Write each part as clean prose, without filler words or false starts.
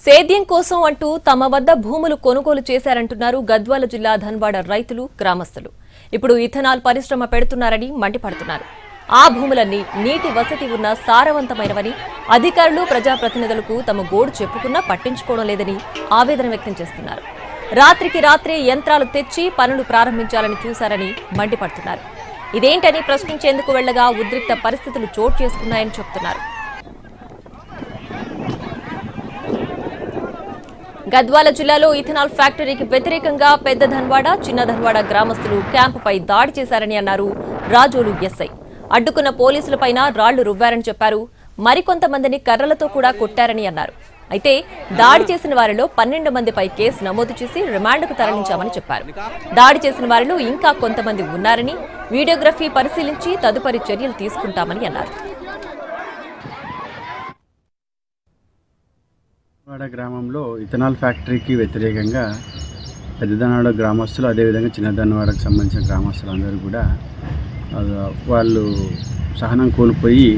సేద్యం కోసం అంటూ తమ వద్ద భూములు కొనుగోలు చేశారంటున్నారు గద్వాల జిల్లా ధన్వాడ రైతులు గ్రామస్తులు. ఇప్పుడు ఇథనాల్ పరిశ్రమ పెడుతున్నారని మండిపడుతున్నారు. ఆ భూములన్నీ నీటి వసతి ఉన్న సారవంతమైనవని అధికారులు ప్రజాప్రతినిధులకు తమ గోడు చెప్పుకున్నా పట్టించుకోవడం లేదని ఆవేదన వ్యక్తం చేస్తున్నారు. రాత్రికి రాత్రే యంత్రాలు తెచ్చి పనులు ప్రారంభించాలని చూశారని మండిపడుతున్నారు. ఇదేంటని ప్రశ్నించేందుకు వెళ్లగా ఉద్రిక్త పరిస్థితులు చోటు చేసుకున్నాయని చెబుతున్నారు. గద్వాల జిల్లాలో ఇథనాల్ ఫ్యాక్టరీకి వ్యతిరేకంగా పెద్ద ధన్వాడ, చిన్న ధన్వాడ గ్రామస్తులు క్యాంపుపై దాడి చేశారని అన్నారు రాజోలు ఎస్ఐ. అడ్డుకున్న పోలీసులపైన రాళ్లు రువ్వారని చెప్పారు. మరికొంతమందిని కర్రలతో కూడా కొట్టారని అన్నారు. అయితే దాడి చేసిన వారిలో 12 మందిపై కేసు నమోదు చేసి రిమాండ్కు తరలించామని చెప్పారు. దాడి చేసిన వారిలో ఇంకా కొంతమంది ఉన్నారని, వీడియోగ్రఫీ పరిశీలించి తదుపరి చర్యలు తీసుకుంటామని అన్నారు. గ్రామంలో ఇథనాల్ ఫ్యాక్టరీకి వ్యతిరేకంగా పెద్ద ధన్వాడ గ్రామస్తులు, అదేవిధంగా చిన్న ధన్వాడకు సంబంధించిన గ్రామస్తులు అందరూ కూడా వాళ్ళు సహనం కోల్పోయి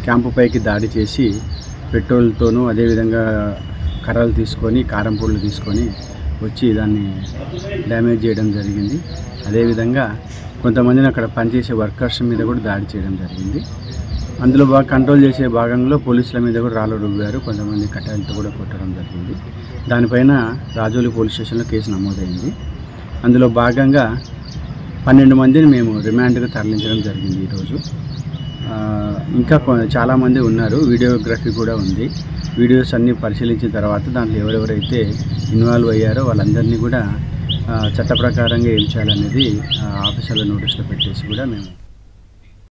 క్యాంపు పైకి దాడి చేసి పెట్రోల్తోనూ అదేవిధంగా కర్రలు తీసుకొని, కారం పొడులు తీసుకొని వచ్చి దాన్ని డ్యామేజ్ చేయడం జరిగింది. అదేవిధంగా కొంతమందిని అక్కడ పనిచేసే వర్కర్స్ మీద కూడా దాడి చేయడం జరిగింది. అందులో కంట్రోల్ చేసే భాగంలో పోలీసుల మీద కూడా రాళ్ళు రువ్వారు, కొంతమంది కట్టాలతో కూడా కొట్టడం జరిగింది. దానిపైన రాజోలి పోలీస్ స్టేషన్లో కేసు నమోదైంది. అందులో భాగంగా 12 మందిని మేము రిమాండ్కు తరలించడం జరిగింది ఈరోజు. ఇంకా చాలామంది ఉన్నారు, వీడియోగ్రఫీ కూడా ఉంది. వీడియోస్ అన్నీ పరిశీలించిన తర్వాత దాంట్లో ఎవరెవరైతే ఇన్వాల్వ్ అయ్యారో వాళ్ళందరినీ కూడా చట్ట ప్రకారంగా ఏం చేయాలనేది ఆఫీసర్ల నోటీసులో పెట్టేసి కూడా మేము